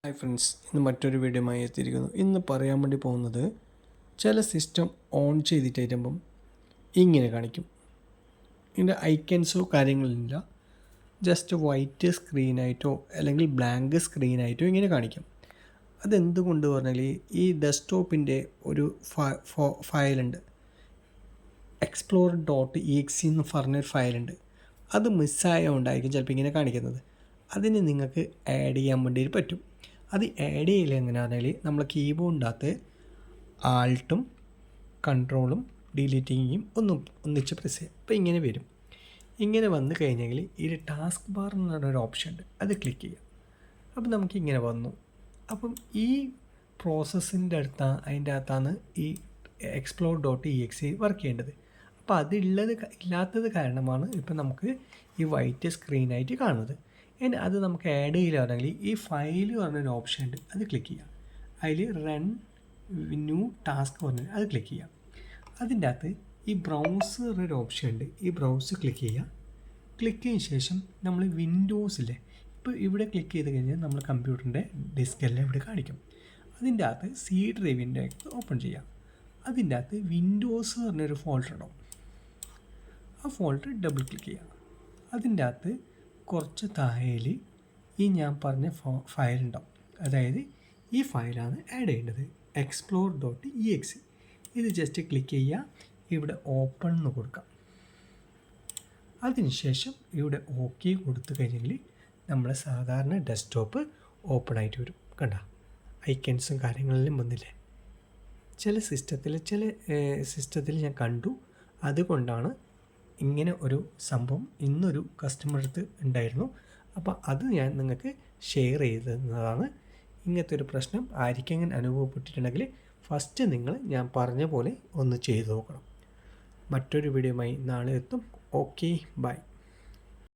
Hi friends, ഇന്ന് മറ്റൊരു വീഡിയോയുമായി എത്തിയിരിക്കുന്നു. ഇന്ന് പറയാൻ വേണ്ടി പോകുന്നത്, ചില സിസ്റ്റം ഓൺ ചെയ്തിട്ടാകുമ്പം ഇങ്ങനെ കാണിക്കും. ഇതിൻ്റെ ഐക്കൻസോ കാര്യങ്ങളില്ല, ജസ്റ്റ് വൈറ്റ് സ്ക്രീനായിട്ടോ അല്ലെങ്കിൽ ബ്ലാങ്ക് സ്ക്രീനായിട്ടോ ഇങ്ങനെ കാണിക്കും. അതെന്തുകൊണ്ട് പറഞ്ഞാൽ ഈ ഡെസ്ക്ടോപ്പിൻ്റെ ഒരു ഫയലുണ്ട്, explorer.exe എന്ന് പറഞ്ഞൊരു ഫയലുണ്ട്. അത് മിസ്സായതുകൊണ്ടായിരിക്കും ചിലപ്പോൾ ഇങ്ങനെ കാണിക്കുന്നത്. അതിന് നിങ്ങൾക്ക് ആഡ് ചെയ്യാൻ വേണ്ടി പറ്റും. അത് ആഡ് ചെയ്യില്ല എങ്ങനെയാണെന്ന് പറഞ്ഞാൽ നമ്മൾ കീബോർഡിനകത്ത് ആൾട്ടും കൺട്രോളും ഡിലീറ്റിങ്ങും ഒന്നിച്ച് പ്രസ് ചെയ്യും. അപ്പോൾ ഇങ്ങനെ വരും. ഇങ്ങനെ വന്നു കഴിഞ്ഞെങ്കിൽ ഈ ടാസ്ക് ബാർ എന്ന് പറഞ്ഞൊരു ഓപ്ഷൻ ഉണ്ട്, അത് ക്ലിക്ക് ചെയ്യാം. അപ്പോൾ നമുക്ക് ഇങ്ങനെ വന്നു. അപ്പം ഈ പ്രോസസ്സിൻ്റെ അതിൻ്റെ അകത്താണ് ഈ explorer.exe വർക്ക് ചെയ്യേണ്ടത്. അപ്പോൾ ഇല്ലാത്തത് കാരണമാണ് ഇപ്പം നമുക്ക് ഈ വൈറ്റ് സ്ക്രീനായിട്ട് കാണുന്നത്. ഇനി അത് നമുക്ക് ആഡ് ചെയ്യില്ലാണെങ്കിൽ ഈ ഫയൽ പറഞ്ഞൊരു ഓപ്ഷൻ ഉണ്ട്, അത് ക്ലിക്ക് ചെയ്യാം. അതിൽ റൺ ന്യൂ ടാസ്ക് പറഞ്ഞ് അത് ക്ലിക്ക് ചെയ്യാം. അതിൻ്റെ അകത്ത് ഈ ബ്രൗസ് പറഞ്ഞൊരു ഓപ്ഷൻ ഉണ്ട്, ഈ ബ്രൗസ് ക്ലിക്ക് ചെയ്യുക. ക്ലിക്ക് ചെയ്തതിന് ശേഷം നമ്മൾ വിൻഡോസിലെ ഇപ്പോൾ ഇവിടെ ക്ലിക്ക് ചെയ്ത് കഴിഞ്ഞാൽ നമ്മൾ കമ്പ്യൂട്ടറിൻ്റെ ഡിസ്കെല്ലാം ഇവിടെ കാണിക്കും. അതിൻ്റെ അകത്ത് സി ഡ്രൈവിൻ്റെ ഓപ്പൺ ചെയ്യാം. അതിൻ്റെ അകത്ത് വിൻഡോസ് പറഞ്ഞൊരു ഫോൾഡർ ഉണ്ടാവും. ആ ഫോൾഡർ ഡബിൾ ക്ലിക്ക് ചെയ്യാം. അതിൻ്റെ അകത്ത് കുറച്ച് താഴേൽ ഈ ഞാൻ പറഞ്ഞ ഫയൽ ഉണ്ടാവും. അതായത് ഈ ഫയലാണ് ആഡ് ചെയ്യേണ്ടത്, explorer.exe. ഇത് ജസ്റ്റ് ക്ലിക്ക് ചെയ്യുക, ഇവിടെ ഓപ്പൺ എന്ന് കൊടുക്കാം. അതിനുശേഷം ഇവിടെ ഓക്കെ കൊടുത്തു കഴിഞ്ഞെങ്കിൽ നമ്മളെ സാധാരണ ഡെസ്ക്ടോപ്പ് ഓപ്പൺ ആയിട്ട് വരും. കണ്ട ഐക്കൻസും കാര്യങ്ങളെല്ലാം വന്നില്ലേ. ചില സിസ്റ്റത്തിൽ ഞാൻ കണ്ടു, അതുകൊണ്ടാണ് ഇങ്ങനെ ഒരു സംഭവം ഇന്നൊരു കസ്റ്റമർ അടുത്ത് ഉണ്ടായിരുന്നു. അപ്പോൾ അത് ഞാൻ നിങ്ങൾക്ക് ഷെയർ ചെയ്തതാണ്. ഇങ്ങനത്തെ ഒരു പ്രശ്നം ആർക്കെങ്കിലും അനുഭവപ്പെട്ടിട്ടുണ്ടെങ്കിൽ ഫസ്റ്റ് നിങ്ങൾ ഞാൻ പറഞ്ഞ പോലെ ഒന്ന് ചെയ്തു നോക്കണം. മറ്റൊരു വീഡിയോയുമായി നാളെ എത്തും. Okay, by.